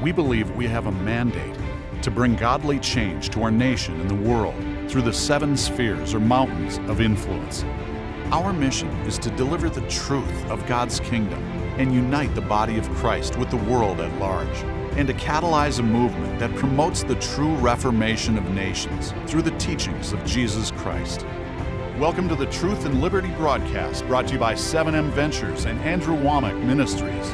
We believe we have a mandate to bring godly change to our nation and the world through the 7 spheres or mountains of influence. Our mission is to deliver the truth of God's kingdom and unite the body of Christ with the world at large, and to catalyze a movement that promotes the true reformation of nations through the teachings of Jesus Christ. Welcome to the Truth and Liberty broadcast, brought to you by 7M Ventures and Andrew Womack Ministries.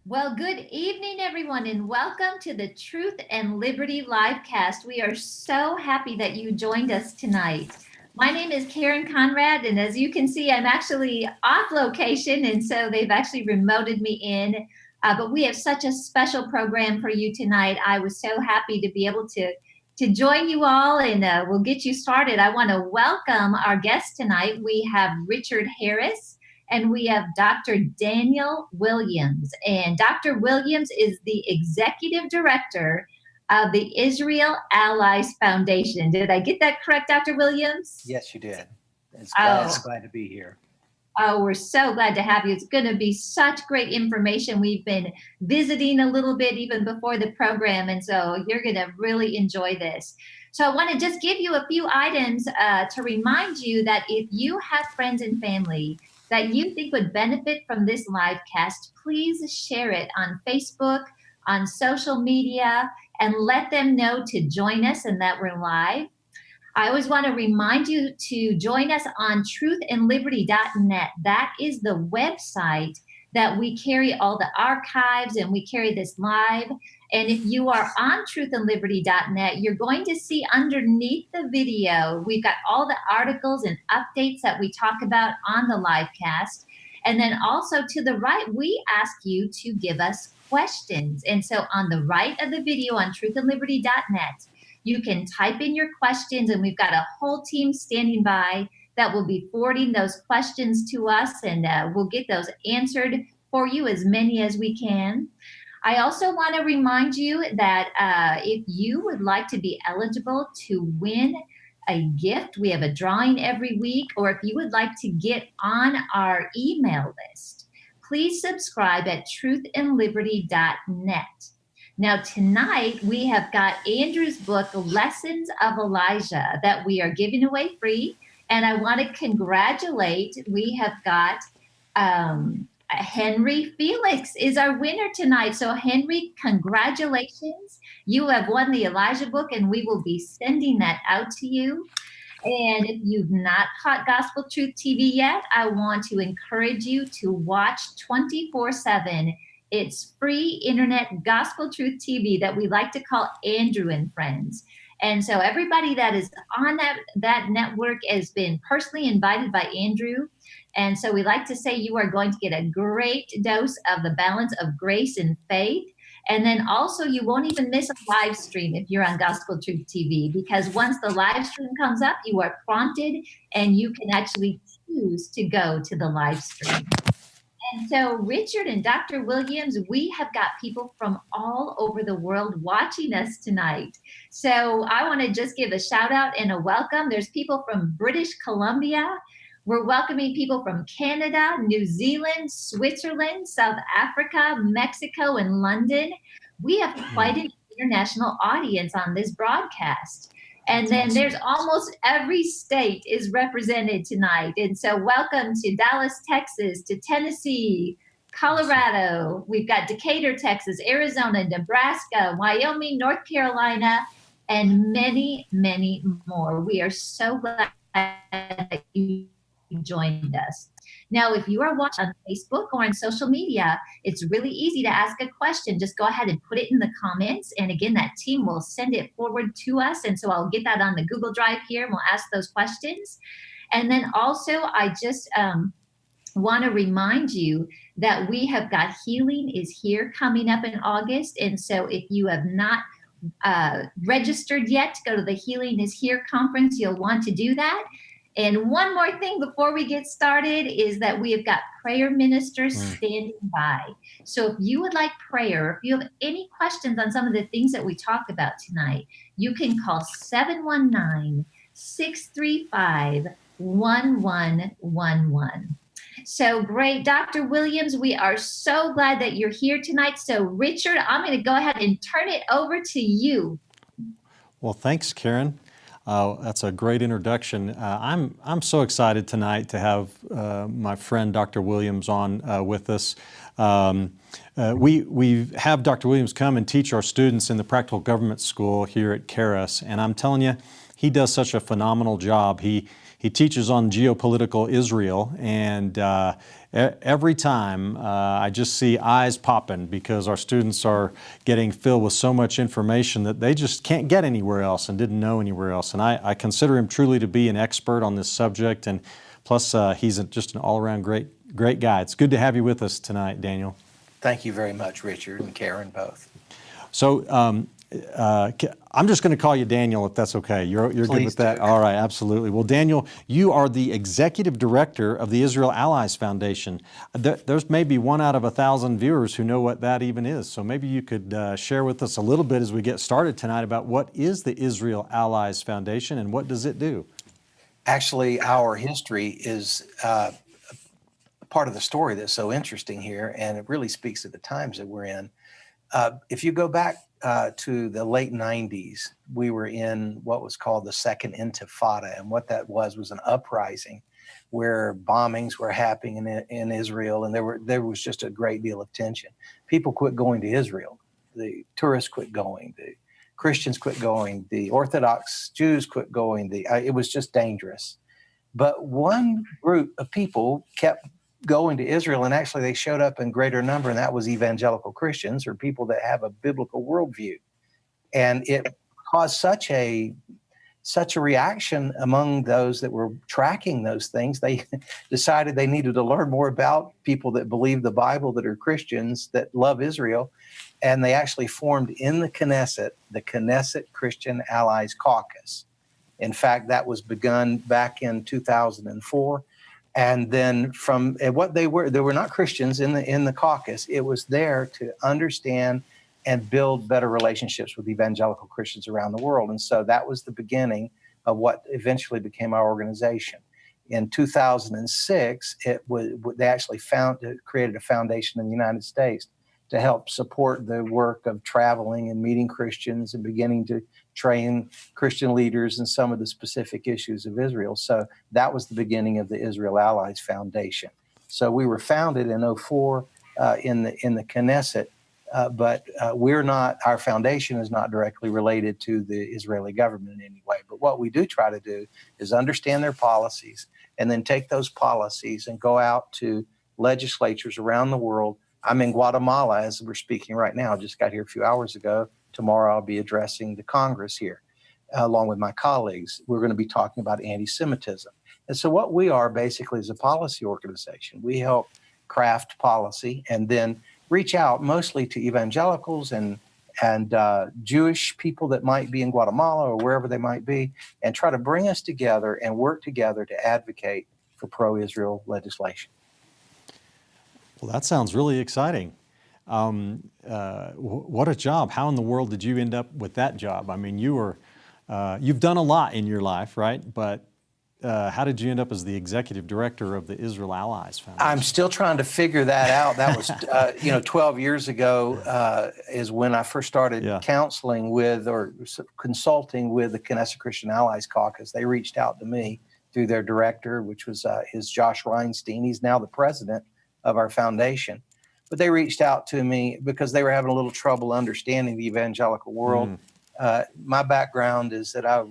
Well, good evening, everyone, and welcome to the Truth and Liberty livecast. We are so happy that you joined us tonight. My name is Karen Conrad, and as you can see, I'm actually off location, and so they've actually remoted me in. But we have such a special program for you tonight. I was so happy to be able to join you all, and we'll get you started. I want to welcome our guests tonight. We have Richard Harris, and we have Dr. Daniel Williams. And Dr. Williams is the Executive Director of the Israel Allies Foundation. Did I get that correct, Dr. Williams? Yes, you did. It's glad to be here. Oh, we're so glad to have you. It's going to be such great information. We've been visiting a little bit even before the program, and so you're going to really enjoy this. So I want to just give you a few items to remind you that if you have friends and family that you think would benefit from this live cast, please share it on Facebook, on social media, and let them know to join us and that we're live. I always want to remind you to join us on truthandliberty.net. That is the website that we carry all the archives, and we carry this live. And if you are on truthandliberty.net, you're going to see underneath the video, we've got all the articles and updates that we talk about on the live cast. And then also to the right, we ask you to give us questions. And so on the right of the video on truthandliberty.net, you can type in your questions, and we've got a whole team standing by that will be forwarding those questions to us, and we'll get those answered for you, as many as we can. I also want to remind you that if you would like to be eligible to win a gift, we have a drawing every week, or if you would like to get on our email list, please subscribe at truthandliberty.net. Now, tonight, we have got Andrew's book, Lessons of Elijah, that we are giving away free. And I want to congratulate, we have got Henry Felix is our winner tonight. So, Henry, congratulations. You have won the Elijah book, and we will be sending that out to you. And if you've not caught Gospel Truth TV yet, I want to encourage you to watch 24/7. It's free internet Gospel Truth TV that we like to call Andrew and Friends. And so everybody that is on that network has been personally invited by Andrew. And so we like to say you are going to get a great dose of the balance of grace and faith. And then also you won't even miss a live stream if you're on Gospel Truth TV, because once the live stream comes up, you are prompted and you can actually choose to go to the live stream. And so Richard and Dr. Williams, we have got people from all over the world watching us tonight. So I want to just give a shout out and a welcome. There's people from British Columbia. We're welcoming people from Canada, New Zealand, Switzerland, South Africa, Mexico, and London. We have quite an international audience on this broadcast. And then there's almost every state is represented tonight. And so welcome to Dallas, Texas, to Tennessee, Colorado. We've got Decatur, Texas, Arizona, Nebraska, Wyoming, North Carolina, and many, many more. We are so glad that you joined us. Now, if you are watching on Facebook or on social media, it's really easy to ask a question. Just go ahead and put it in the comments. And again, that team will send it forward to us. And so I'll get that on the Google Drive here, and we'll ask those questions. And then also, I just want to remind you that we have got Healing is Here coming up in August. And so if you have not registered yet to go to the Healing is Here conference, you'll want to do that. And one more thing before we get started is that we have got prayer ministers standing by. So if you would like prayer, if you have any questions on some of the things that we talked about tonight, you can call 719-635-1111. So great. Dr. Williams, we are so glad that you're here tonight. So Richard, I'm going to go ahead and turn it over to you. Well, thanks, Karen. That's a great introduction. I'm so excited tonight to have my friend Dr. Williams on with us. We have Dr. Williams come and teach our students in the Practical Government School here at Karis, and I'm telling you, he does such a phenomenal job. He teaches on geopolitical Israel, and every time I just see eyes popping because our students are getting filled with so much information that they just can't get anywhere else and didn't know anywhere else. And I consider him truly to be an expert on this subject, and plus he's just an all-around great guy. It's good to have you with us tonight, Daniel. Thank you very much, Richard and Karen, both. So I'm just going to call you Daniel, if that's okay. You're good with that? All right, absolutely. Well, Daniel, you are the executive director of the Israel Allies Foundation. There's maybe 1 out of 1,000 viewers who know what that even is. So maybe you could share with us a little bit as we get started tonight about what is the Israel Allies Foundation and what does it do? Actually, our history is part of the story that's so interesting here, and it really speaks to the times that we're in. If you go back to the late 90s, we were in what was called the Second Intifada, and what that was an uprising where bombings were happening in Israel, and there was just a great deal of tension. People quit going to Israel. The tourists quit going. The Christians quit going. The Orthodox Jews quit going. It was just dangerous. But one group of people kept going to Israel, and actually they showed up in greater number, and that was evangelical Christians, or people that have a biblical worldview. And it caused such a reaction among those that were tracking those things. They decided they needed to learn more about people that believe the Bible, that are Christians, that love Israel. And they actually formed in the Knesset Christian Allies Caucus. In fact, that was begun back in 2004. And then from what they were not Christians in the caucus. It was there to understand and build better relationships with evangelical Christians around the world. And so that was the beginning of what eventually became our organization. In 2006, they actually created a foundation in the United States to help support the work of traveling and meeting Christians and beginning to train Christian leaders in some of the specific issues of Israel. So that was the beginning of the Israel Allies Foundation. So we were founded in 2004 in the Knesset, but our foundation is not directly related to the Israeli government in any way. But what we do try to do is understand their policies and then take those policies and go out to legislatures around the world. I'm in Guatemala as we're speaking right now. Just got here a few hours ago. Tomorrow I'll be addressing the Congress here, along with my colleagues. We're going to be talking about anti-Semitism. And so what we are basically is a policy organization. We help craft policy and then reach out mostly to evangelicals and Jewish people that might be in Guatemala or wherever they might be, and try to bring us together and work together to advocate for pro-Israel legislation. Well, that sounds really exciting. What a job. How in the world did you end up with that job? I mean, you've done a lot in your life, right? But how did you end up as the executive director of the Israel Allies Foundation? I'm still trying to figure that out. That was, 12 years ago is when I first started counseling with or consulting with the Knesset Christian Allies Caucus. They reached out to me through their director, which was Josh Reinstein. He's now the president of our foundation. But they reached out to me because they were having a little trouble understanding the evangelical world. My background is that I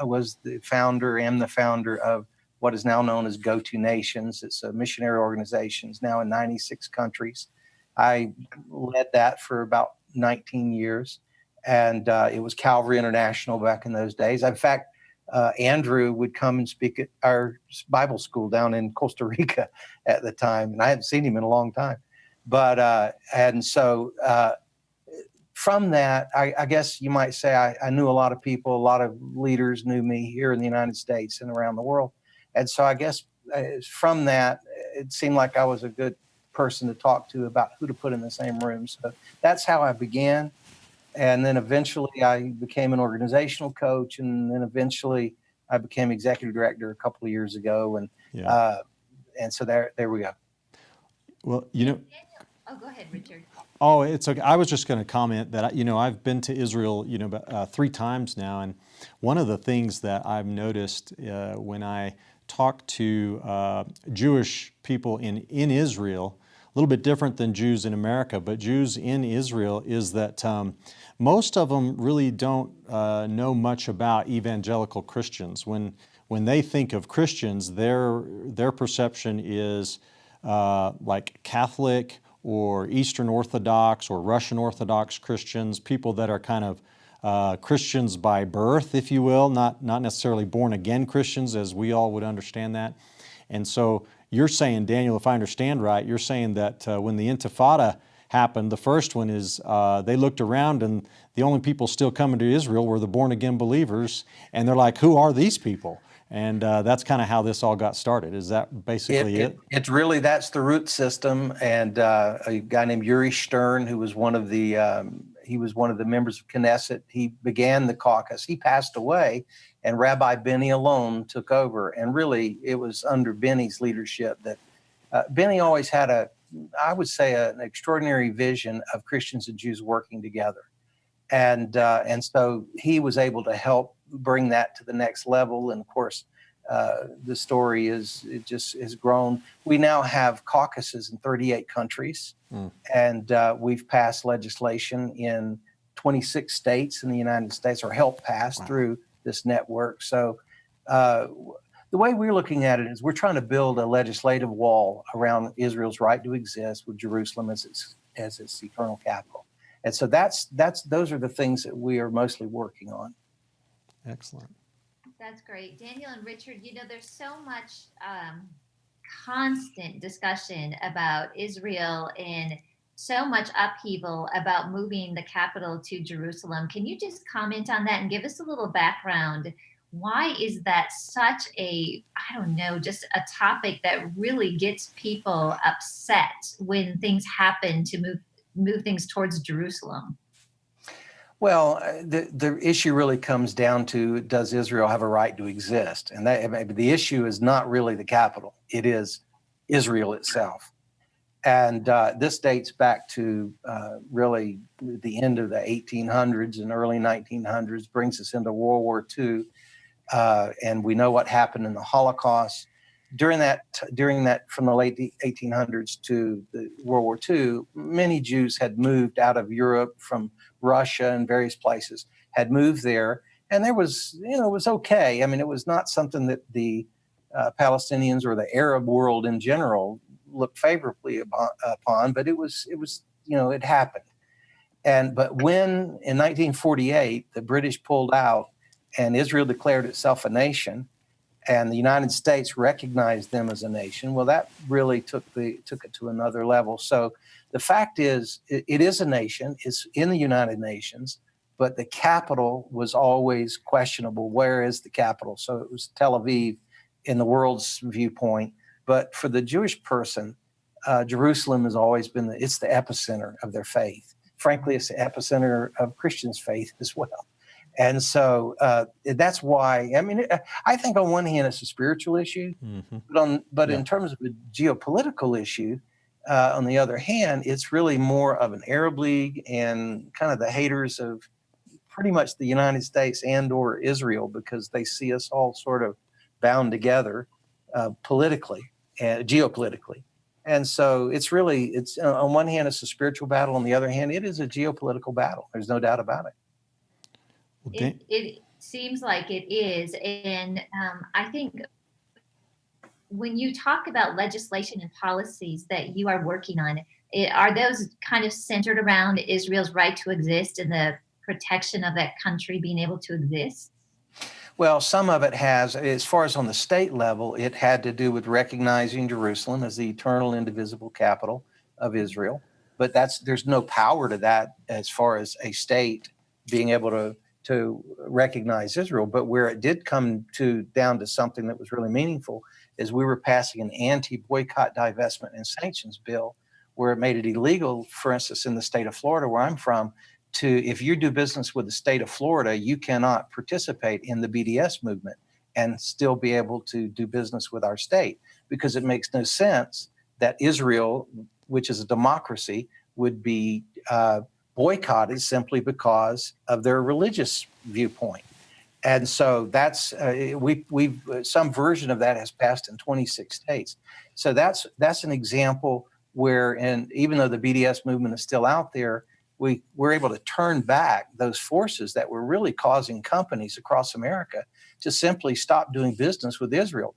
was am the founder of what is now known as Go-To Nations. It's a missionary organization, it's now in 96 countries. I led that for about 19 years, and it was Calvary International back in those days. In fact, Andrew would come and speak at our Bible school down in Costa Rica at the time, and I hadn't seen him in a long time. But from that, I guess you might say I knew a lot of people, a lot of leaders knew me here in the United States and around the world. And so I guess from that, it seemed like I was a good person to talk to about who to put in the same room. So that's how I began. And then eventually I became an organizational coach. And then eventually I became executive director a couple of years ago. And so there we go. Well, you know, Oh, go ahead, Richard. oh, it's okay. I was just going to comment that, you know, I've been to Israel, you know, 3 times now. And one of the things that I've noticed when I talk to Jewish people in Israel, a little bit different than Jews in America, but Jews in Israel, is that most of them really don't know much about evangelical Christians. When they think of Christians, their perception is like Catholic or Eastern Orthodox or Russian Orthodox Christians, people that are kind of Christians by birth, if you will, not necessarily born again Christians as we all would understand that. And so you're saying, Daniel, if I understand right, you're saying that when the Intifada happened, the first one is they looked around and the only people still coming to Israel were the born again believers, and they're like, who are these people? And that's kind of how this all got started. Is that basically it? It's really, that's the root system. And a guy named Yuri Stern, who was one of the members of Knesset, he began the caucus. He passed away, and Rabbi Benny alone took over. And really, it was under Benny's leadership that Benny always had I would say, an extraordinary vision of Christians and Jews working together. And so he was able to help bring that to the next level. And of course, the story it just has grown. We now have caucuses in 38 countries, and we've passed legislation in 26 states in the United States, or helped pass through this network. So the way we're looking at it is we're trying to build a legislative wall around Israel's right to exist, with Jerusalem as its eternal capital. And so those are the things that we are mostly working on. Excellent. That's great. Daniel and Richard, you know, there's so much constant discussion about Israel and so much upheaval about moving the capital to Jerusalem. Can you just comment on that and give us a little background? Why is that such just a topic that really gets people upset when things happen to move things towards Jerusalem? Well, the issue really comes down to, does Israel have a right to exist? And the issue is not really the capital. It is Israel itself. And this dates back to really the end of the 1800s and early 1900s, brings us into World War II. And we know what happened in the Holocaust. During that, from the late 1800s to the World War II, many Jews had moved out of Europe, from Russia and various places, had moved there. And there was, it was okay. I mean, it was not something that the Palestinians or the Arab world in general looked favorably upon, but it was, it happened. But when in 1948, the British pulled out and Israel declared itself a nation, and the United States recognized them as a nation, well, that really took it to another level. So the fact is, it is a nation. It's in the United Nations, but the capital was always questionable. Where is the capital? So it was Tel Aviv in the world's viewpoint. But for the Jewish person, Jerusalem has always been it's the epicenter of their faith. Frankly, it's the epicenter of Christians' faith as well. And so that's why, I mean, I think on one hand it's a spiritual issue, but in terms of a geopolitical issue, on the other hand, it's really more of an Arab League and kind of the haters of pretty much the United States and or Israel, because they see us all sort of bound together politically and geopolitically. And so it's on one hand, it's a spiritual battle. On the other hand, it is a geopolitical battle. There's no doubt about it. It seems like it is. And I think when you talk about legislation and policies that you are working on, are those kind of centered around Israel's right to exist and the protection of that country being able to exist? Well, some of it has, as far as on the state level, it had to do with recognizing Jerusalem as the eternal, indivisible capital of Israel. But there's no power to that as far as a state being able to recognize Israel. But where it did come down to something that was really meaningful is we were passing an Anti-Boycott, Divestment, and Sanctions Bill, where it made it illegal, for instance, in the state of Florida, where I'm from, if you do business with the state of Florida, you cannot participate in the BDS movement and still be able to do business with our state. because it makes no sense that Israel, which is a democracy, would be boycotted simply because of their religious viewpoint. And so that's we've some version of that has passed in 26 states. So that's an example where, and even though the BDS movement is still out there, we're able to turn back those forces that were really causing companies across America to simply stop doing business with Israel.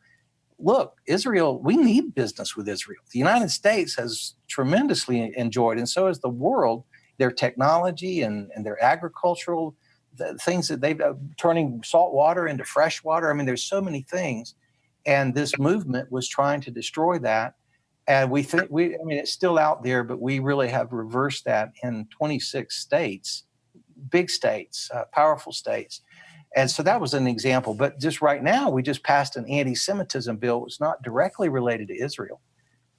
Look, Israel, we need business with Israel. The United States has tremendously enjoyed, and so has the world, their technology and their agricultural the things that they've turning salt water into fresh water. I mean, there's so many things. And this movement was trying to destroy that. And we think I mean, it's still out there, but we really have reversed that in 26 states, big states, powerful states. And so that was an example. But just right now, we just passed an anti-Semitism bill. It's not directly related to Israel,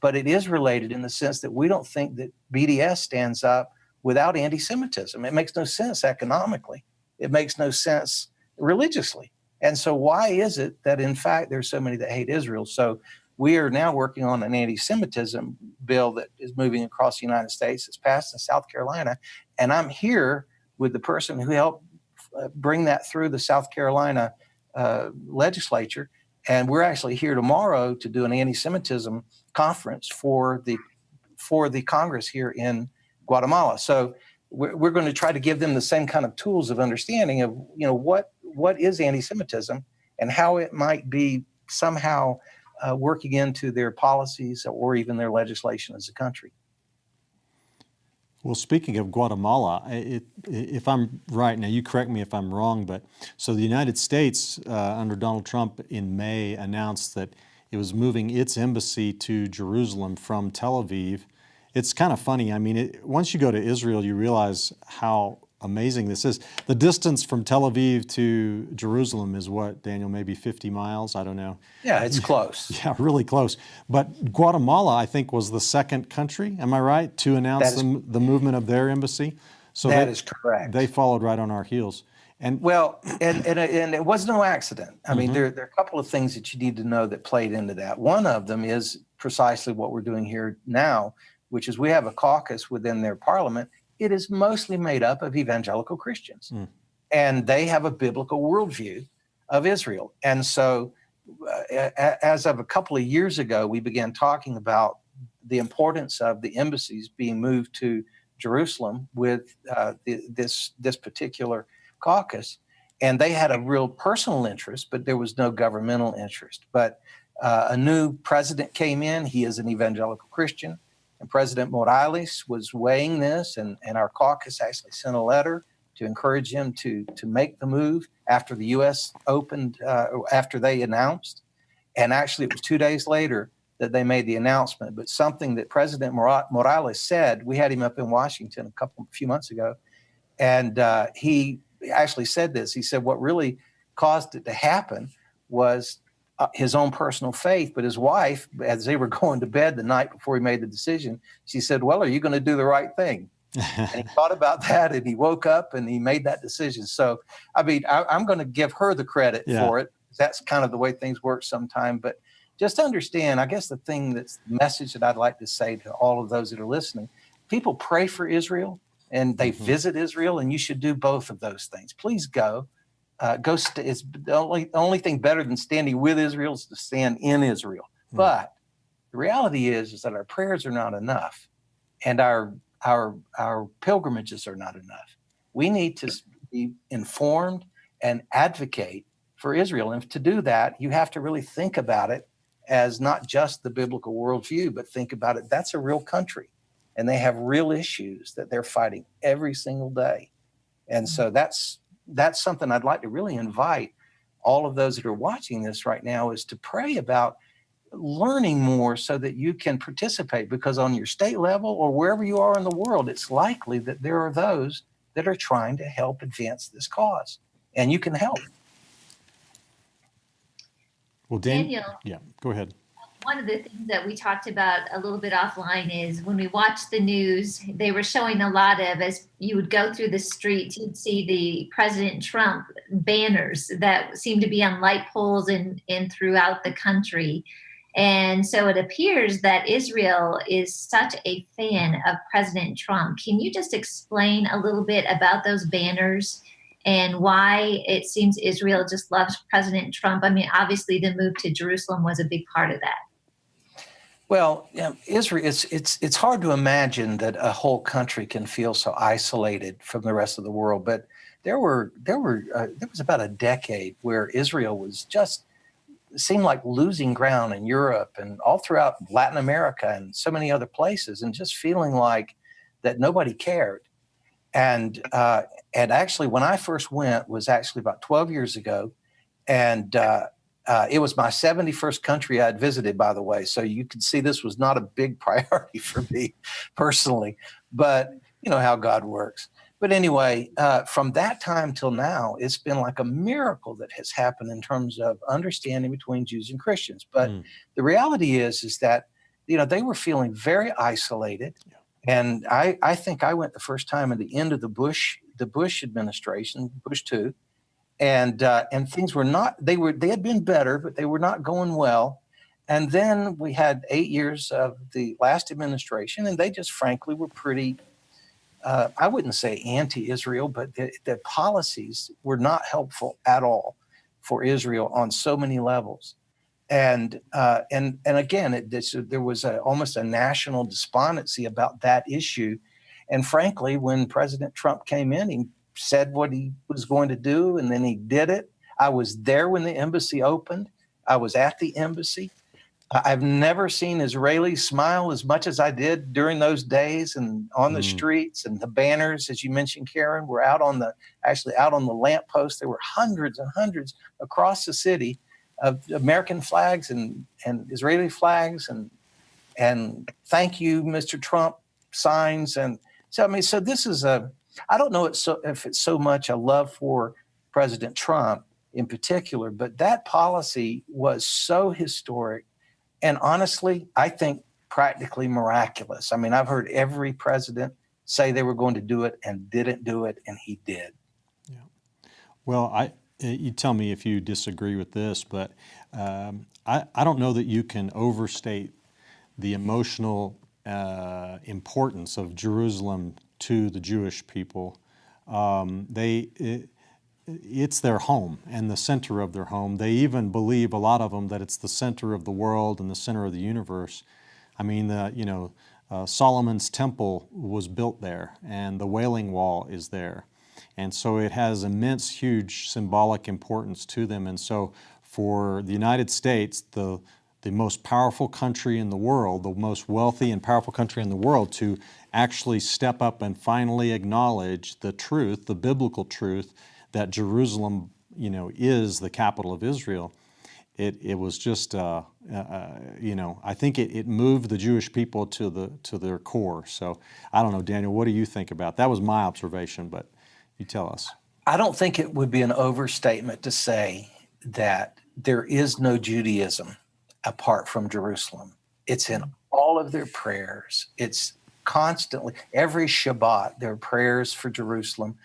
but it is related in the sense that we don't think that BDS stands up without anti-Semitism. It makes no sense economically. It makes no sense religiously. And so why is it that, in fact, there's so many that hate Israel? So we are now working on an anti-Semitism bill that is moving across the United States. It's passed in South Carolina. And I'm here with the person who helped bring that through the South Carolina legislature. And we're actually here tomorrow to do an anti-Semitism conference for the Congress here in Guatemala. So we're going to try to give them the same kind of tools of understanding of, you know, what is anti-Semitism and how it might be somehow working into their policies or even their legislation as a country. Well, speaking of Guatemala, if I'm right, now you correct me if I'm wrong, but so the United States under Donald Trump in May announced that it was moving its embassy to Jerusalem from Tel Aviv. It's kind of funny. I mean, once you go to Israel, you realize how amazing this is. The distance from Tel Aviv to Jerusalem is what, Daniel, maybe 50 miles? I don't know. Yeah, it's close. Yeah, really close. But Guatemala, I think, was the second country, am I right, to announce the movement of their embassy? So that is correct. They followed right on our heels. And well, and it was no accident. I mean, there are a couple of things that you need to know that played into that. One of them is precisely what we're doing here now, which is we have a caucus within their parliament. It is mostly made up of evangelical Christians, and they have a biblical worldview of Israel. And so as of a couple of years ago, we began talking about the importance of the embassies being moved to Jerusalem with this particular caucus. And they had a real personal interest, but there was no governmental interest. But a new president came in. He is an evangelical Christian. And President Morales was weighing this, and our caucus actually sent a letter to encourage him to make the move after the U.S. opened, after they announced. And actually, it was 2 days later that they made the announcement. But something that President Morales said, we had him up in Washington a few months ago, and he actually said this. He said what really caused it to happen was his own personal faith, but his wife, as they were going to bed the night before he made the decision, she said, well, are you going to do the right thing? And he thought about that, and he woke up and he made that decision. So, I mean, I'm going to give her the credit for it. That's kind of the way things work sometimes. But just understand, I guess the message that I'd like to say to all of those that are listening, people pray for Israel and they visit Israel, and you should do both of those things. Please go. It's the only thing better than standing with Israel is to stand in Israel. But the reality is that our prayers are not enough, and our pilgrimages are not enough. We need to be informed and advocate for Israel. And to do that, you have to really think about it as not just the biblical worldview, but think about it. That's a real country, and they have real issues that they're fighting every single day. And so that's something I'd like to really invite all of those that are watching this right now, is to pray about learning more so that you can participate, because on your state level or wherever you are in the world, it's likely that there are those that are trying to help advance this cause, and you can help. Well, Daniel, yeah, go ahead. One of the things that we talked about a little bit offline is when we watched the news, they were showing a lot of, as you would go through the streets, you'd see the President Trump banners that seemed to be on light poles and throughout the country. And so it appears that Israel is such a fan of President Trump. Can you just explain a little bit about those banners and why it seems Israel just loves President Trump? I mean, obviously the move to Jerusalem was a big part of that. Well, Israel, it's hard to imagine that a whole country can feel so isolated from the rest of the world. But there was about a decade where Israel was just seemed like losing ground in Europe and all throughout Latin America and so many other places, and just feeling like that nobody cared. And actually, when I first went was actually about 12 years ago, and it was my 71st country I'd visited, by the way. So you can see this was not a big priority for me personally, but you know how God works. But anyway, from that time till now, it's been like a miracle that has happened in terms of understanding between Jews and Christians. But the reality is that, you know, they were feeling very isolated. Yeah. And I think I went the first time at the end of the Bush administration, Bush 2, and things were not, they had been better, but they were not going well. And then we had 8 years of the last administration, and they just frankly were pretty, I wouldn't say anti-Israel, but the policies were not helpful at all for Israel on so many levels. And again, there was almost a national despondency about that issue. And frankly, when President Trump came in, he said what he was going to do, and then he did it. I was there when the embassy opened. I was at the embassy. I've never seen Israelis smile as much as I did during those days, and on the streets, and the banners, as you mentioned, Karen, were out on the lampposts. There were hundreds and hundreds across the city of American flags and Israeli flags and thank you, Mr. Trump signs. And so, I mean, so this is I don't know if it's so much a love for President Trump in particular, but that policy was so historic. And honestly, I think practically miraculous. I mean, I've heard every president say they were going to do it and didn't do it, and he did. Yeah. Well, you tell me if you disagree with this, but I don't know that you can overstate the emotional importance of Jerusalem to the Jewish people. It's their home and the center of their home. They even believe, a lot of them, that it's the center of the world and the center of the universe. I mean, Solomon's temple was built there, and the Wailing Wall is there. And so it has immense, huge symbolic importance to them. And so for the United States, the most powerful country in the world, the most wealthy and powerful country in the world, to actually step up and finally acknowledge the truth, the biblical truth, that Jerusalem, is the capital of Israel. It was just, I think it moved the Jewish people to their core. So I don't know, Daniel, what do you think about that? Was my observation, but you tell us. I don't think it would be an overstatement to say that there is no Judaism apart from Jerusalem. It's in all of their prayers. It's constantly, every Shabbat, there are prayers for Jerusalem.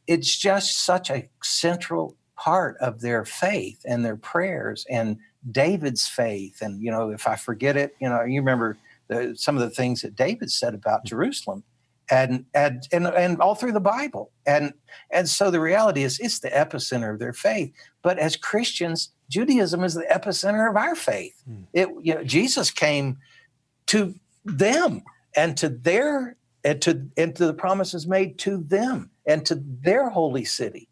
It's just such a central part of their faith and their prayers and David's faith. And, if I forget it, you remember some of the things that David said about Jerusalem and all through the Bible. And so the reality is it's the epicenter of their faith. But as Christians, Judaism is the epicenter of our faith. Jesus came to them and to the promises made to them and to their holy city.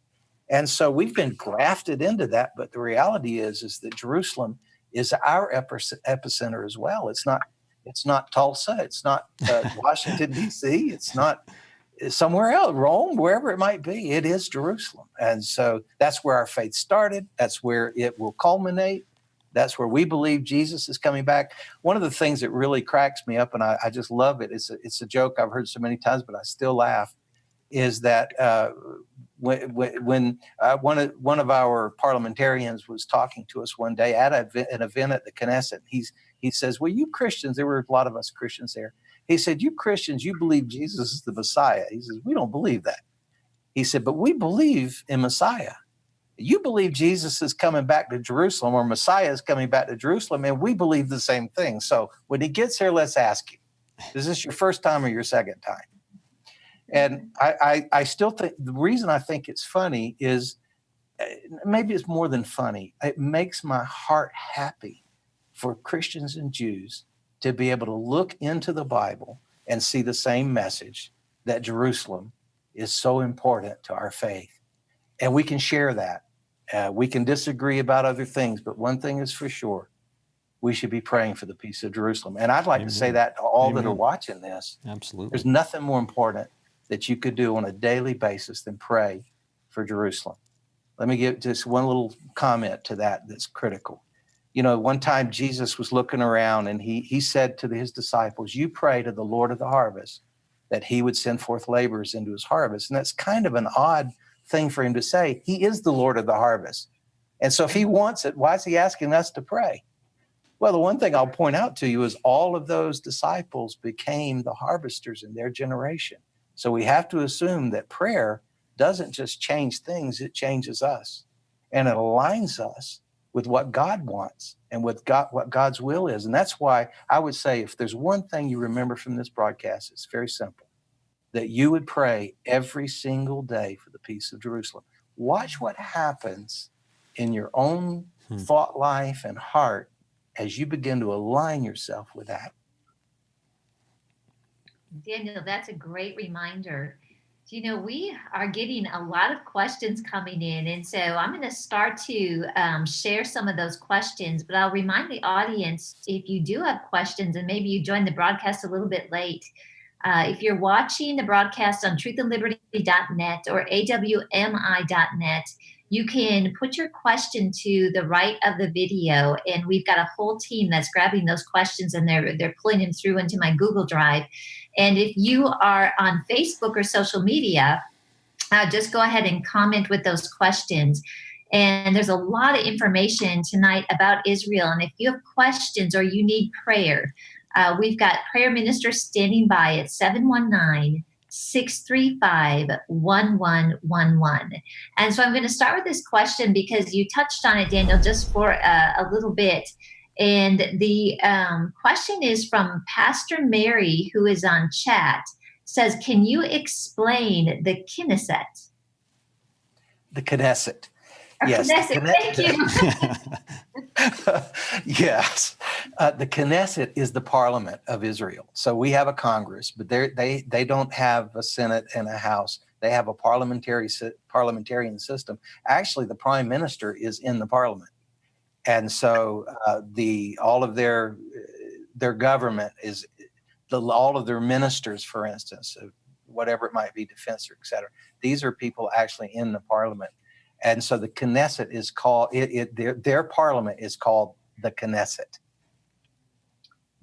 And so we've been grafted into that. But the reality is that Jerusalem is our epicenter as well. It's not Tulsa. It's not Washington, D.C. It's not somewhere else, Rome, wherever it might be. It is Jerusalem. And so that's where our faith started. That's where it will culminate. That's where we believe Jesus is coming back. One of the things that really cracks me up, and I just love it, it's a joke I've heard so many times, but I still laugh, is that when one of our parliamentarians was talking to us one day at an event at the Knesset, he says, well, you Christians, there were a lot of us Christians there. He said, you Christians, you believe Jesus is the Messiah. He says, we don't believe that. He said, but we believe in Messiah. You believe Jesus is coming back to Jerusalem, or Messiah is coming back to Jerusalem, and we believe the same thing. So when he gets here, let's ask him, is this your first time or your second time? And I still think the reason I think it's funny is maybe it's more than funny. It makes my heart happy for Christians and Jews to be able to look into the Bible and see the same message, that Jerusalem is so important to our faith. And we can share that. We can disagree about other things, but one thing is for sure, we should be praying for the peace of Jerusalem. And I'd like to say that to all that are watching this. Absolutely. There's nothing more important that you could do on a daily basis than pray for Jerusalem. Let me give just one little comment to that that's critical. You know, one time Jesus was looking around and he said to his disciples, you pray to the Lord of the harvest that he would send forth laborers into his harvest. And that's kind of an odd thing for him to say. He is the Lord of the harvest. And so if he wants it, why is he asking us to pray? Well, the one thing I'll point out to you is all of those disciples became the harvesters in their generation. So we have to assume that prayer doesn't just change things, it changes us. And it aligns us with what God wants and with what God's will is. And that's why I would say if there's one thing you remember from this broadcast, it's very simple, that you would pray every single day for the peace of Jerusalem. Watch what happens in your own thought life and heart as you begin to align yourself with that. Daniel, that's a great reminder. You know, we are getting a lot of questions coming in, and so I'm going to start to share some of those questions, but I'll remind the audience, if you do have questions and maybe you joined the broadcast a little bit late, if you're watching the broadcast on truthandliberty.net or awmi.net, you can put your question to the right of the video, and we've got a whole team that's grabbing those questions and they're pulling them through into my Google Drive. And if you are on Facebook or social media, just go ahead and comment with those questions. And there's a lot of information tonight about Israel. And if you have questions or you need prayer, we've got prayer ministers standing by at 719-635-1111. And so I'm going to start with this question because you touched on it, Daniel, just for a little bit. And the question is from Pastor Mary, who is on chat, says, can you explain the Knesset? The Knesset. Yes. Knesset, thank you. Yes. The Knesset is the parliament of Israel. So we have a Congress, but they don't have a Senate and a House. They have a parliamentarian system. Actually, the prime minister is in the parliament. And so all of their government is all of their ministers, for instance, whatever it might be, defense or et cetera. These are people actually in the parliament. And so the Knesset is called, their parliament is called the Knesset.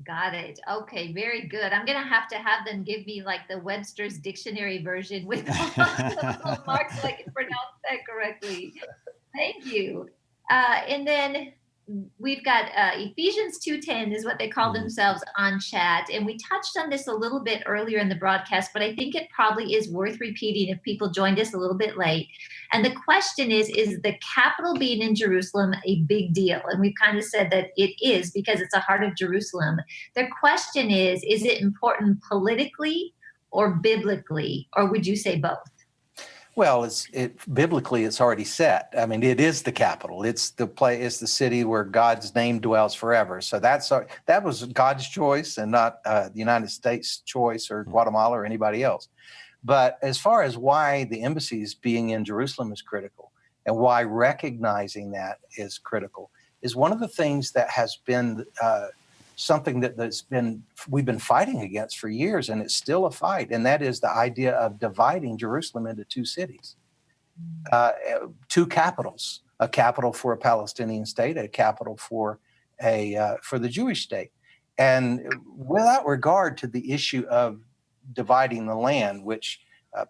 Got it. Okay, very good. I'm going to have them give me like the Webster's dictionary version with all the little marks so I can pronounce that correctly. Thank you. And then we've got Ephesians 2:10 is what they call themselves on chat. And we touched on this a little bit earlier in the broadcast, but I think it probably is worth repeating if people joined us a little bit late. And the question is the capital being in Jerusalem a big deal? And we've kind of said that it is because it's the heart of Jerusalem. The question is it important politically or biblically, or would you say both? Well, biblically, it's already set. I mean, it is the capital. It's the the city where God's name dwells forever. So that was God's choice and not the United States' choice or Guatemala or anybody else. But as far as why the embassies being in Jerusalem is critical and why recognizing that is critical is one of the things that has been something we've been fighting against for years, and it's still a fight, and that is the idea of dividing Jerusalem into two cities, two capitals, a capital for a Palestinian state, a capital for the Jewish state. And without regard to the issue of dividing the land, which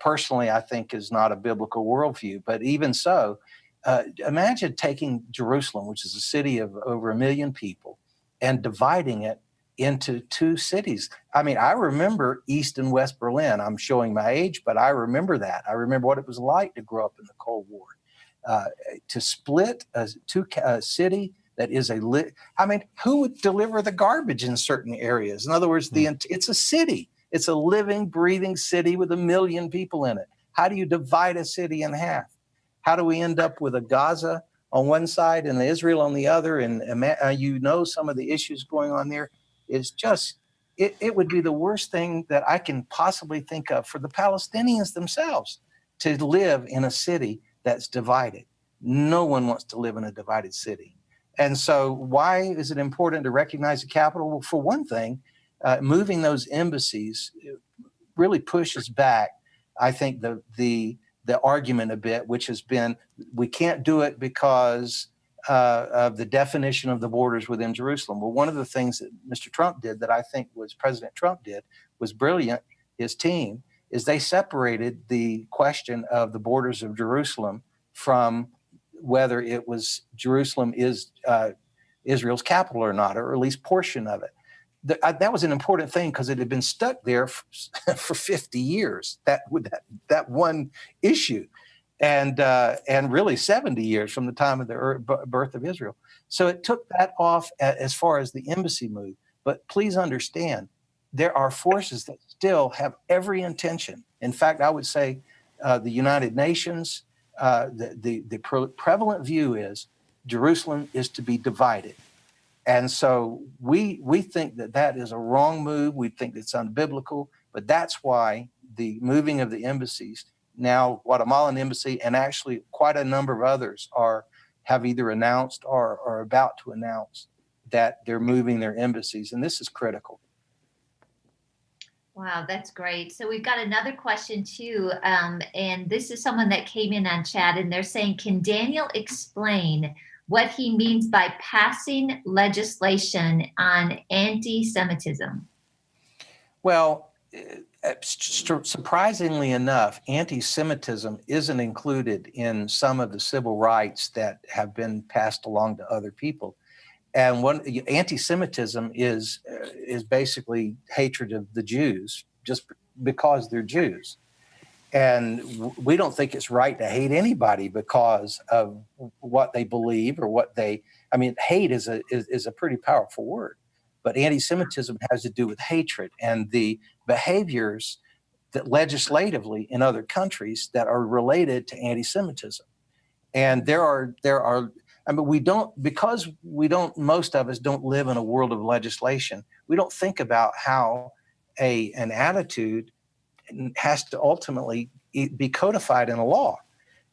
personally I think is not a biblical worldview, but even so, imagine taking Jerusalem, which is a city of over 1 million people, and dividing it into two cities. I mean, I remember East and West Berlin. I'm showing my age, but I remember that. I remember what it was like to grow up in the Cold War. to split a city that is who would deliver the garbage in certain areas? In other words, it's a city. It's a living, breathing city with 1 million people in it. How do you divide a city in half? How do we end up with a Gaza on one side and Israel on the other? And some of the issues going on there is just, it would be the worst thing that I can possibly think of for the Palestinians themselves to live in a city that's divided. No one wants to live in a divided city. And so why is it important to recognize the capital? Well, for one thing, moving those embassies really pushes back, I think, the argument a bit, which has been, we can't do it because of the definition of the borders within Jerusalem. Well, one of the things that Mr. Trump did that I think President Trump did was brilliant, his team, is they separated the question of the borders of Jerusalem from whether it was Jerusalem is Israel's capital or not, or at least portion of it. That was an important thing because it had been stuck there for 50 years, that one issue, and really 70 years from the time of the birth of Israel. So it took that off as far as the embassy move. But please understand, there are forces that still have every intention. In fact, I would say the United Nations, the prevalent view is Jerusalem is to be divided. And so we think that is a wrong move. We think it's unbiblical, but that's why the moving of the embassies, now Guatemalan embassy and actually quite a number of others have either announced or are about to announce that they're moving their embassies. And this is critical. Wow, that's great. So we've got another question too. And this is someone that came in on chat and they're saying, can Daniel explain what he means by passing legislation on anti-Semitism? Well, surprisingly enough, anti-Semitism isn't included in some of the civil rights that have been passed along to other people. And anti-Semitism is basically hatred of the Jews just because they're Jews. And we don't think it's right to hate anybody because of what they believe or hate is a pretty powerful word. But anti-Semitism has to do with hatred and the behaviors that legislatively in other countries that are related to anti-Semitism. And most of us don't live in a world of legislation. We don't think about how an attitude has to ultimately be codified in a law.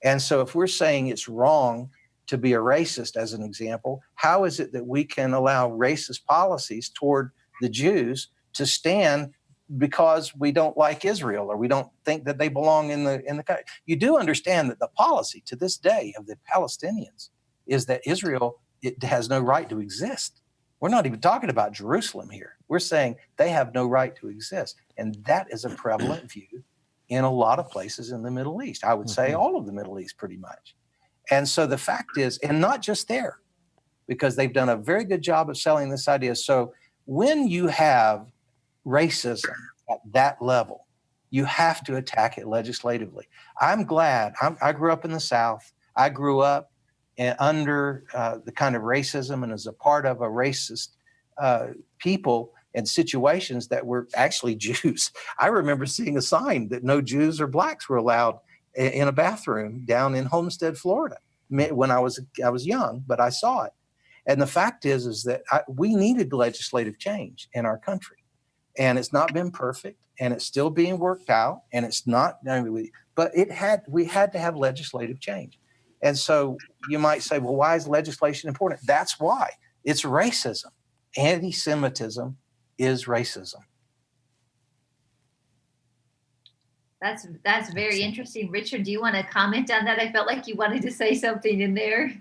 And so if we're saying it's wrong to be a racist, as an example, how is it that we can allow racist policies toward the Jews to stand because we don't like Israel or we don't think that they belong in the country? You do understand that the policy to this day of the Palestinians is that Israel, it has no right to exist. We're not even talking about Jerusalem here. We're saying they have no right to exist. And that is a prevalent view in a lot of places in the Middle East. I would say all of the Middle East pretty much. And so the fact is, and not just there, because they've done a very good job of selling this idea. So when you have racism at that level, you have to attack it legislatively. I'm glad. I grew up in the South. I grew up under the kind of racism and as a part of a racist people and situations that were actually Jews. I remember seeing a sign that no Jews or blacks were allowed in a bathroom down in Homestead, Florida, when I was young, but I saw it. And the fact is that we needed legislative change in our country, and it's not been perfect, and it's still being worked out, and it's not. But we had to have legislative change. And so you might say, well, why is legislation important? That's why. It's racism. Anti-Semitism is racism. That's very interesting. Richard, do you want to comment on that? I felt like you wanted to say something in there.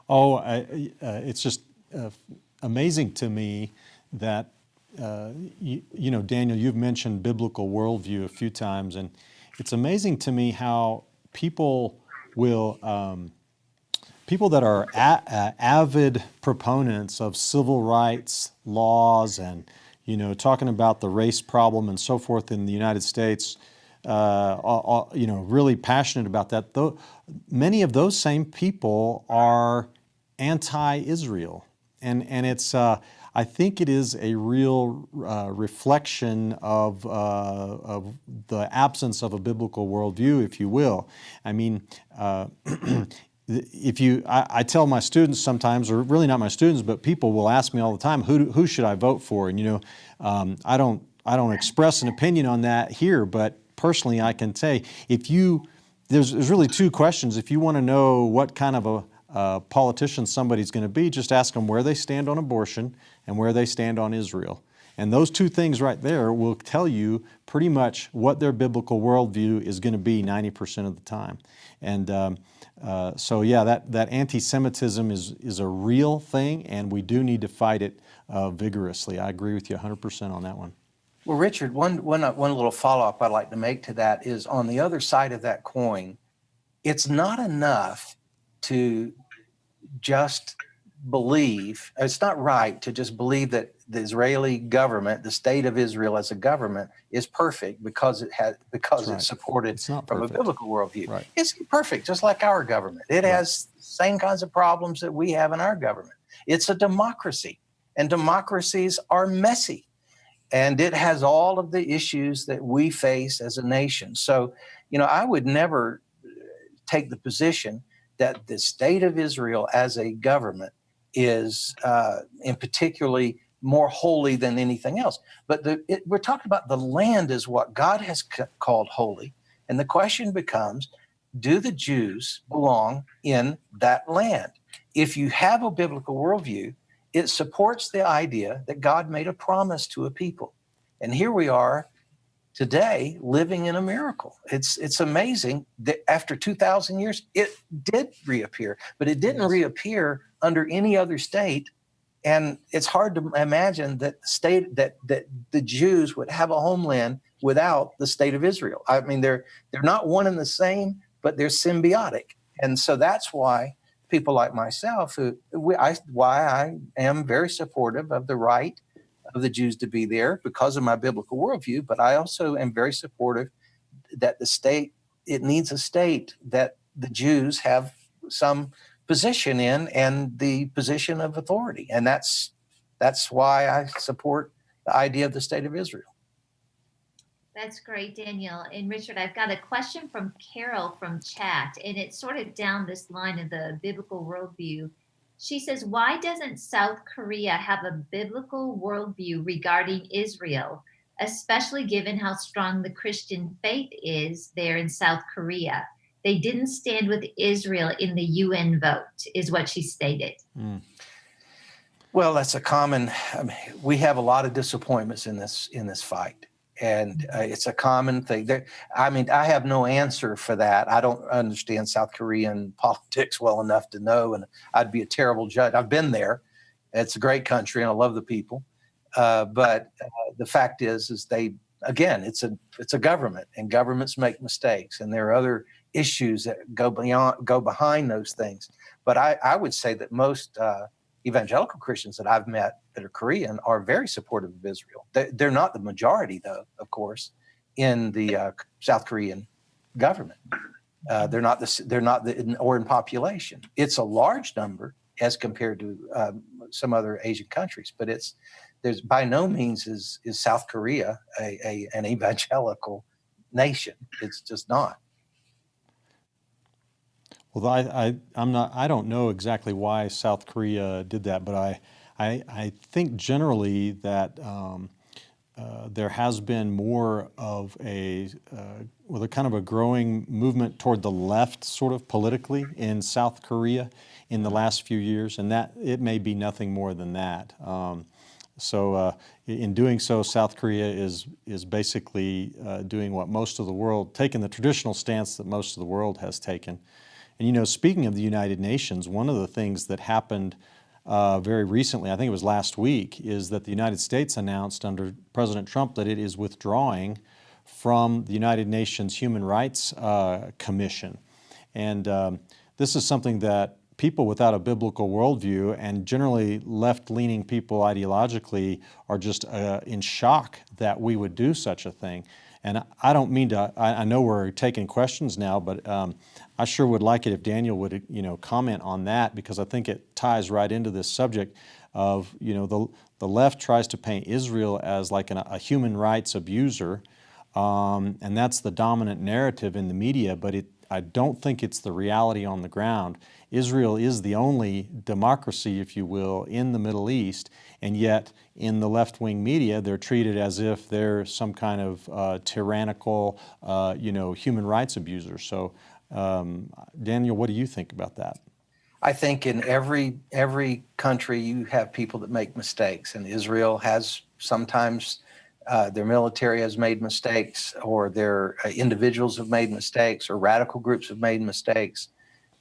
Oh, it's just amazing to me that, Daniel, you've mentioned biblical worldview a few times, and it's amazing to me how people that are avid proponents of civil rights laws and, talking about the race problem and so forth in the United States, really passionate about that, though many of those same people are anti-Israel, and it's I think it is a real reflection of the absence of a biblical worldview, if you will. I mean, I tell my students sometimes, or really not my students, but people will ask me all the time, who should I vote for? And I don't express an opinion on that here, but personally, I can say there's really two questions. If you want to know what kind of a politician somebody's going to be, just ask them where they stand on abortion and where they stand on Israel. And those two things right there will tell you pretty much what their biblical worldview is going to be 90% of the time. And so yeah, that anti-Semitism is a real thing, and we do need to fight it vigorously. I agree with you 100% on that one. Well, Richard, one little follow-up I'd like to make to that is, on the other side of that coin, it's not enough to just believe, it's not right to just believe that the Israeli government, the state of Israel as a government, is perfect because it's supported from a biblical worldview. Right. It's perfect, just like our government. It has the same kinds of problems that we have in our government. It's a democracy, and democracies are messy, and it has all of the issues that we face as a nation. So, I would never take the position that the state of Israel as a government is in particularly more holy than anything else. But we're talking about the land is what God has called holy. And the question becomes, do the Jews belong in that land? If you have a biblical worldview, it supports the idea that God made a promise to a people. And here we are today living in a miracle. It's amazing that after 2,000 years, it did reappear, but it didn't reappear under any other state. And it's hard to imagine that the Jews would have a homeland without the state of Israel. I mean, they're not one and the same, but they're symbiotic. And so that's why people like myself, why I am very supportive of the right of the Jews to be there because of my biblical worldview, but I also am very supportive that it needs a state that the Jews have some position in, and the position of authority. And that's why I support the idea of the state of Israel. That's great, Daniel. And Richard, I've got a question from Carol from chat, and it's sort of down this line of the biblical worldview. She says, why doesn't South Korea have a biblical worldview regarding Israel, especially given how strong the Christian faith is there in South Korea? They didn't stand with Israel in the UN vote, is what she stated. Mm. Well, that's we have a lot of disappointments in this fight. And it's a common thing. I have no answer for that. I don't understand South Korean politics well enough to know, and I'd be a terrible judge. I've been there. It's a great country, and I love the people. But the fact is it's a government, and governments make mistakes, and there are other issues that go behind those things. But I would say that most evangelical Christians that I've met that are Korean are very supportive of Israel. They're not the majority, though, of course, in the South Korean government. They're not in population. It's a large number as compared to some other Asian countries, but there's by no means is South Korea an evangelical nation. It's just not. Well, I don't know exactly why South Korea did that, but I think generally that there has been more of a kind of a growing movement toward the left, sort of politically, in South Korea in the last few years, and that it may be nothing more than that. So in doing so, South Korea is basically doing what most of the world, taking the traditional stance that most of the world has taken. And speaking of the United Nations, one of the things that happened very recently, I think it was last week, is that the United States announced under President Trump that it is withdrawing from the United Nations Human Rights Commission. And this is something that people without a biblical worldview and generally left-leaning people ideologically are just in shock that we would do such a thing. And I don't mean to, I know we're taking questions now, but I sure would like it if Daniel would, comment on that, because I think it ties right into this subject of, the left tries to paint Israel as like a human rights abuser, and that's the dominant narrative in the media, but I don't think it's the reality on the ground. Israel is the only democracy, if you will, in the Middle East, and yet in the left-wing media, they're treated as if they're some kind of tyrannical, human rights abuser. So, Daniel, what do you think about that? I think in every country you have people that make mistakes, and Israel has sometimes their military has made mistakes, or their individuals have made mistakes, or radical groups have made mistakes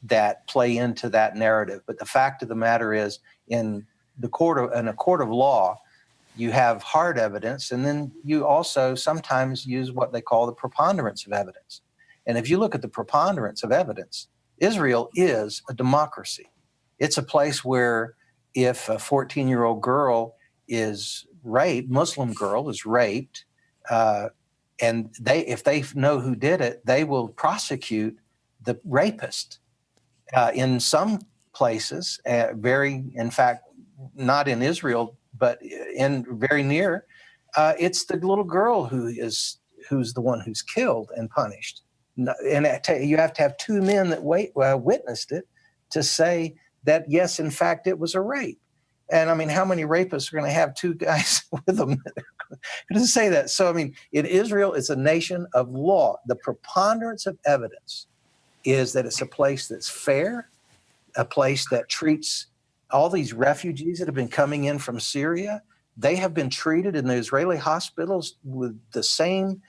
that play into that narrative. But the fact of the matter is, in a court of law, you have hard evidence, and then you also sometimes use what they call the preponderance of evidence. And if you look at the preponderance of evidence, Israel is a democracy. It's a place where if a 14-year-old girl is raped, Muslim girl is raped, and if they know who did it, they will prosecute the rapist. In some places, in fact, not in Israel, but in very near, it's the little girl who's the one who's killed and punished. And you have to have two men that witnessed it to say that, yes, in fact, it was a rape. And I mean, how many rapists are going to have two guys with them that are going to say that? So, I mean, in Israel, it's a nation of law. The preponderance of evidence is that it's a place that's fair, a place that treats all these refugees that have been coming in from Syria. They have been treated in the Israeli hospitals with the same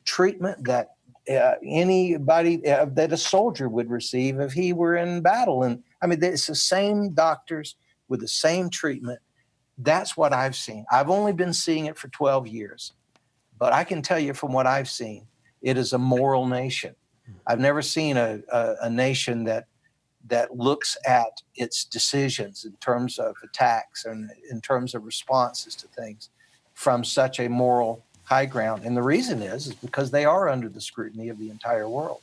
treatment that anybody that a soldier would receive if he were in battle. And I mean, it's the same doctors with the same treatment. That's what I've seen. I've only been seeing it for 12 years, but I can tell you from what I've seen, it is a moral nation. I've never seen a nation that looks at its decisions in terms of attacks and in terms of responses to things from such a moral high ground. And the reason is because they are under the scrutiny of the entire world,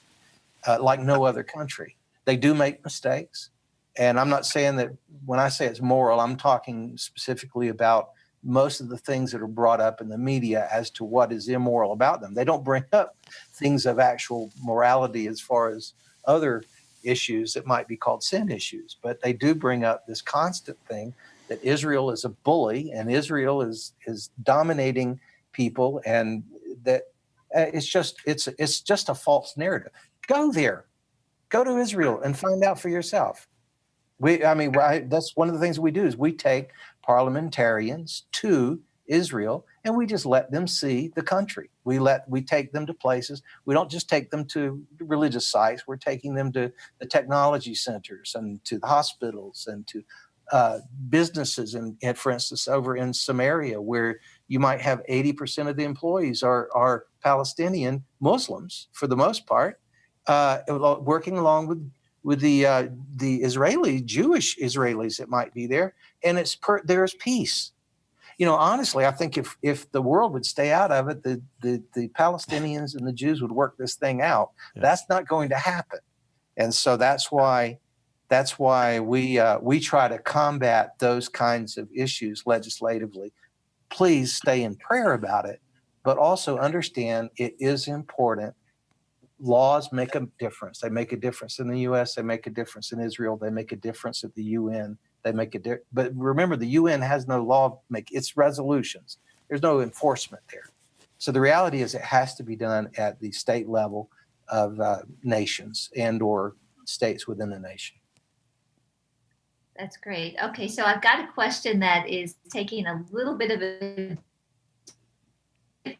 like no other country. They do make mistakes. And I'm not saying that when I say it's moral, I'm talking specifically about most of the things that are brought up in the media as to what is immoral about them. They don't bring up things of actual morality as far as other issues that might be called sin issues, but they do bring up this constant thing that Israel is a bully and Israel is dominating people, and that it's just a false narrative. Go there, go to Israel and find out for yourself. That's one of the things we do is we take parliamentarians to Israel and we just let them see the country. We take them to places. We don't just take them to religious sites. We're taking them to the technology centers and to the hospitals and to businesses. And for instance, over in Samaria, where you might have 80% of the employees are Palestinian Muslims for the most part, working along with the Israeli Jewish Israelis that might be there, and there's peace. Honestly, I think if the world would stay out of it, the Palestinians and the Jews would work this thing out. Yeah. That's not going to happen, and so that's why we try to combat those kinds of issues legislatively. Please stay in prayer about it, but also understand it is important. Laws make a difference. They make a difference in the U.S. They make a difference in Israel. They make a difference at the UN. They make a difference. But remember, the UN has no law it's resolutions. There's no enforcement there. So the reality is it has to be done at the state level of nations and or states within the nation. That's great. Okay, so I've got a question that is taking a little bit of a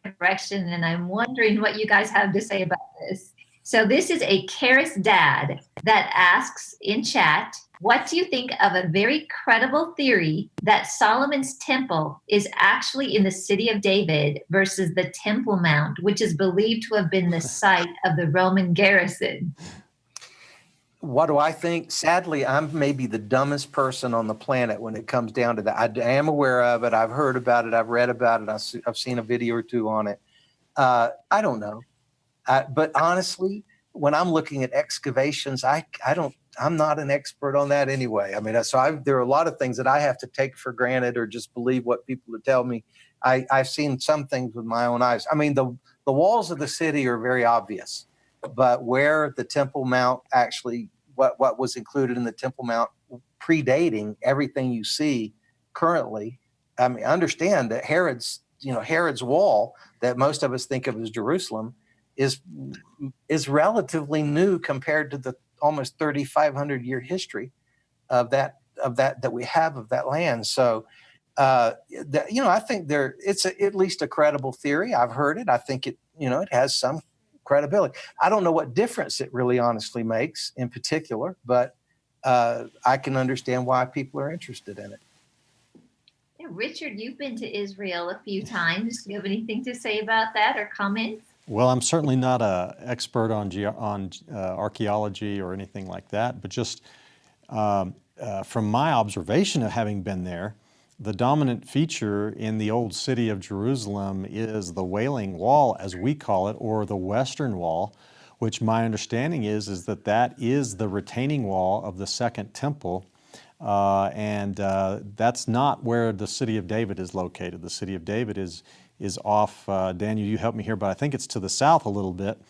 direction, and I'm wondering what you guys have to say about this. So this is a Karis dad that asks in chat, what do you think of a very credible theory that Solomon's temple is actually in the city of David versus the Temple Mount, which is believed to have been the site of the Roman garrison? What do I think? Sadly, I'm maybe the dumbest person on the planet when it comes down to that. I am aware of it. I've heard about it. I've read about it. I've seen a video or two on it. I don't know. But honestly, when I'm looking at excavations, I'm not an expert on that anyway. I mean, there are a lot of things that I have to take for granted or just believe what people tell me. I've seen some things with my own eyes. I mean, the walls of the city are very obvious, but where the Temple Mount actually, what was included in the Temple Mount predating everything you see currently, I mean, understand that Herod's Wall that most of us think of as Jerusalem is relatively new compared to the almost 3,500 year history of that we have of that land. So, I think it's at least a credible theory. I've heard it. I think it has some credibility. I don't know what difference it really honestly makes in particular, but I can understand why people are interested in it. Yeah, Richard, you've been to Israel a few times. Do you have anything to say about that or comments? Well, I'm certainly not an expert on archaeology or anything like that, but just from my observation of having been there, the dominant feature in the old city of Jerusalem is the Wailing Wall, as we call it, or the Western Wall, which my understanding is that is the retaining wall of the Second Temple, and that's not where the city of David is located. The city of David is off, Daniel, you help me here, but I think it's to the south a little bit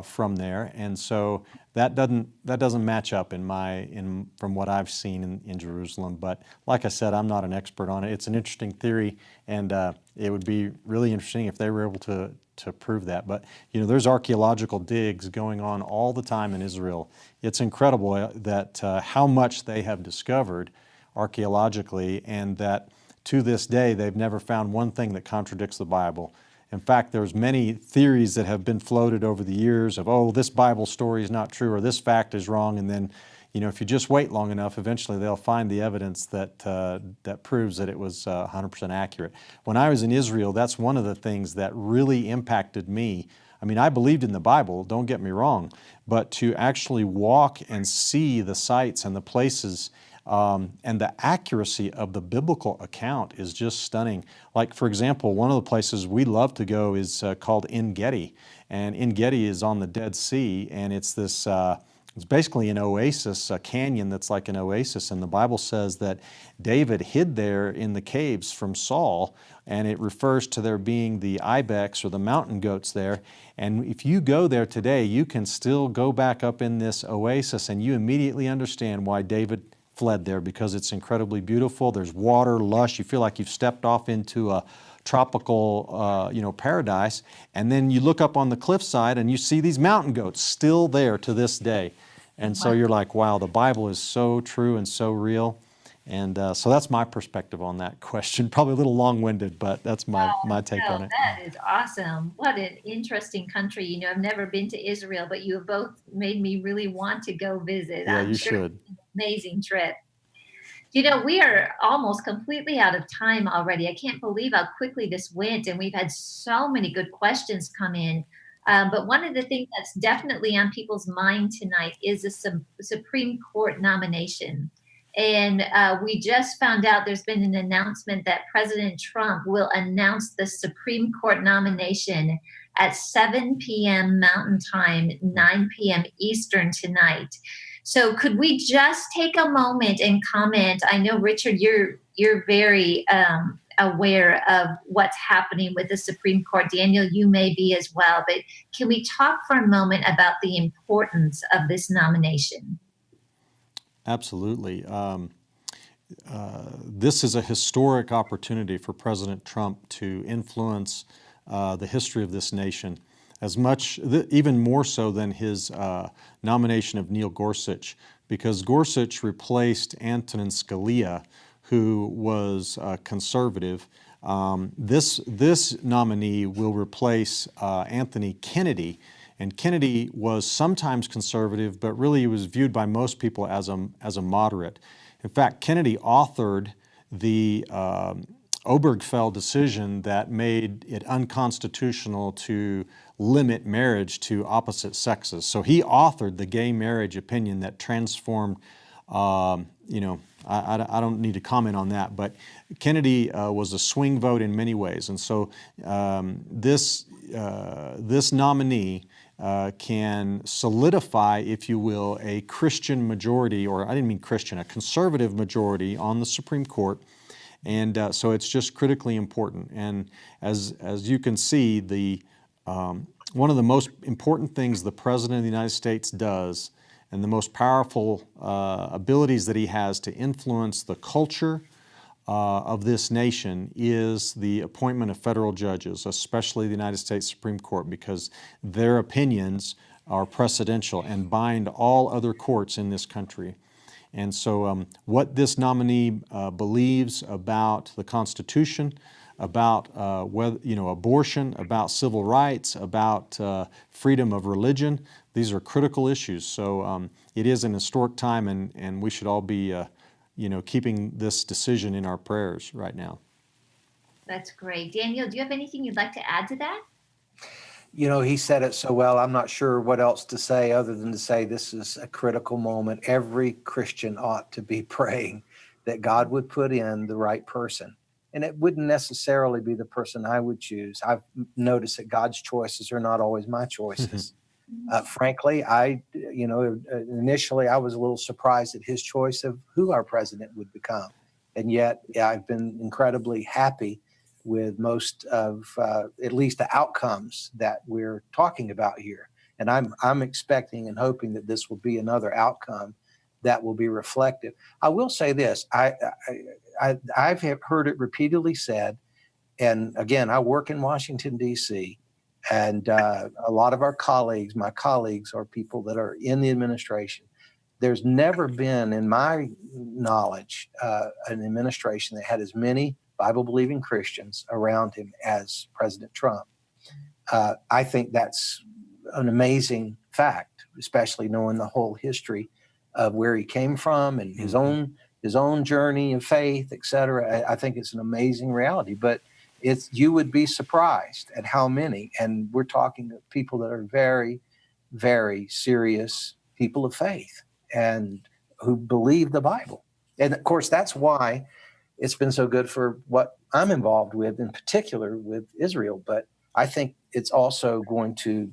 from there, and so that doesn't match up from what I've seen in Jerusalem. But like I said, I'm not an expert on it. It's an interesting theory, and it would be really interesting if they were able to prove that. But there's archaeological digs going on all the time in Israel. It's incredible that how much they have discovered archaeologically, and that to this day, they've never found one thing that contradicts the Bible. In fact, there's many theories that have been floated over the years of, oh, this Bible story is not true, or this fact is wrong, and then, if you just wait long enough, eventually they'll find the evidence that proves that it was 100% accurate. When I was in Israel, that's one of the things that really impacted me. I mean, I believed in the Bible, don't get me wrong, but to actually walk and see the sites and the places and the accuracy of the biblical account is just stunning. Like, for example, one of the places we love to go is called En Gedi. And En Gedi is on the Dead Sea, and it's this, it's basically an oasis, a canyon that's like an oasis. And the Bible says that David hid there in the caves from Saul, and it refers to there being the ibex or the mountain goats there. And if you go there today, you can still go back up in this oasis, and you immediately understand why David fled there, because it's incredibly beautiful. There's water, lush. You feel like you've stepped off into a tropical, paradise. And then you look up on the cliffside and you see these mountain goats still there to this day. And so you're like, wow, the Bible is so true and so real. And so that's my perspective on that question. Probably a little long-winded, but that's my take on it. That is awesome. What an interesting country. I've never been to Israel, but you have both made me really want to go visit. Yeah, I'm you sure should. It's an amazing trip. We are almost completely out of time already. I can't believe how quickly this went, and we've had so many good questions come in. But one of the things that's definitely on people's mind tonight is the Supreme Court nomination. And we just found out there's been an announcement that President Trump will announce the Supreme Court nomination at 7 p.m. Mountain Time, 9 p.m. Eastern tonight. So could we just take a moment and comment? I know, Richard, you're very aware of what's happening with the Supreme Court. Daniel, you may be as well. But can we talk for a moment about the importance of this nomination? Absolutely. This is a historic opportunity for President Trump to influence the history of this nation, as much, even more so than his nomination of Neil Gorsuch, because Gorsuch replaced Antonin Scalia, who was conservative. This nominee will replace Anthony Kennedy. And Kennedy was sometimes conservative, but really he was viewed by most people as a moderate. In fact, Kennedy authored the Obergefell decision that made it unconstitutional to limit marriage to opposite sexes. So he authored the gay marriage opinion that transformed, I don't need to comment on that, but Kennedy was a swing vote in many ways. And so this this nominee can solidify, if you will, a Christian majority, or I didn't mean Christian, a conservative majority on the Supreme Court. And so it's just critically important. And as you can see, one of the most important things the President of the United States does, and the most powerful abilities that he has to influence the culture of this nation, is the appointment of federal judges, especially the United States Supreme Court, because their opinions are precedential and bind all other courts in this country. And so what this nominee believes about the Constitution, about abortion, about civil rights, about freedom of religion, these are critical issues. So it is an historic time, and we should all be keeping this decision in our prayers right now. That's great. Daniel, do you have anything you'd like to add to that? He said it so well. I'm not sure what else to say other than to say this is a critical moment. Every Christian ought to be praying that God would put in the right person. And it wouldn't necessarily be the person I would choose. I've noticed that God's choices are not always my choices. Frankly, initially I was a little surprised at his choice of who our president would become. And yet I've been incredibly happy with most of at least the outcomes that we're talking about here. And I'm expecting and hoping that this will be another outcome that will be reflective. I will say this, I've heard it repeatedly said, and again, I work in Washington, D.C., and a lot of my colleagues are people that are in the administration. There's never been, in my knowledge, an administration that had as many Bible-believing Christians around him as President Trump. I think that's an amazing fact, especially knowing the whole history of where he came from and his own journey of faith, et cetera. I think it's an amazing reality, but you would be surprised at how many, and we're talking of people that are very, very serious people of faith and who believe the Bible. And of course, that's why it's been so good for what I'm involved with, in particular with Israel. But I think it's also going to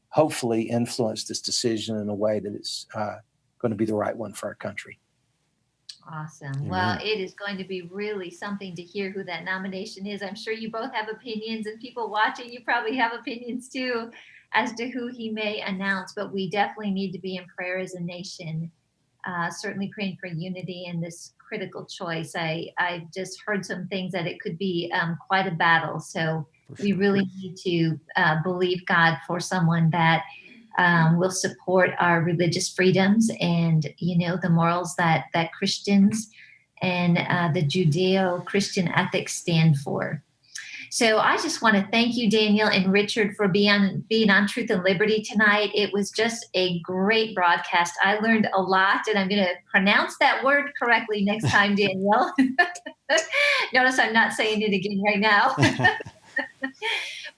hopefully influence this decision in a way that it's going to be the right one for our country. Awesome. Amen. Well, it is going to be really something to hear who that nomination is. I'm sure you both have opinions, and people watching, you probably have opinions too as to who he may announce, but we definitely need to be in prayer as a nation, certainly praying for unity in this critical choice. I've just heard some things that it could be quite a battle. So we really need to believe God for someone that will support our religious freedoms and, the morals that Christians and the Judeo-Christian ethics stand for. So I just want to thank you, Daniel and Richard, for being on Truth and Liberty tonight. It was just a great broadcast. I learned a lot, and I'm going to pronounce that word correctly next time, Daniel. Notice I'm not saying it again right now.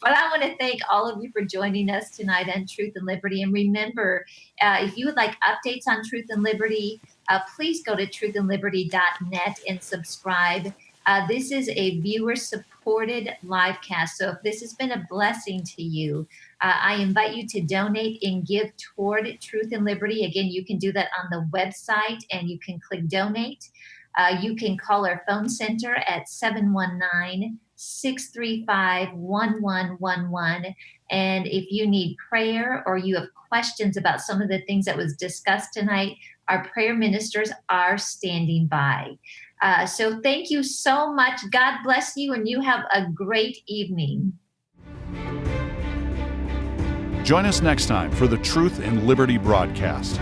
But I want to thank all of you for joining us tonight on Truth and Liberty. And remember, if you would like updates on Truth and Liberty, please go to truthandliberty.net and subscribe. This is a viewer-supported live cast. So if this has been a blessing to you, I invite you to donate and give toward Truth and Liberty. Again, you can do that on the website, and you can click donate. You can call our phone center at 719-635-1111. And if you need prayer or you have questions about some of the things that was discussed tonight, our prayer ministers are standing by. So thank you so much. God bless you, and you have a great evening. Join us next time for the Truth and Liberty broadcast.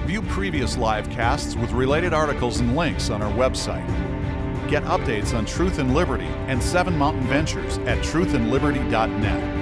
View previous live casts with related articles and links on our website. Get updates on Truth and Liberty and Seven Mountain Ventures at truthandliberty.net.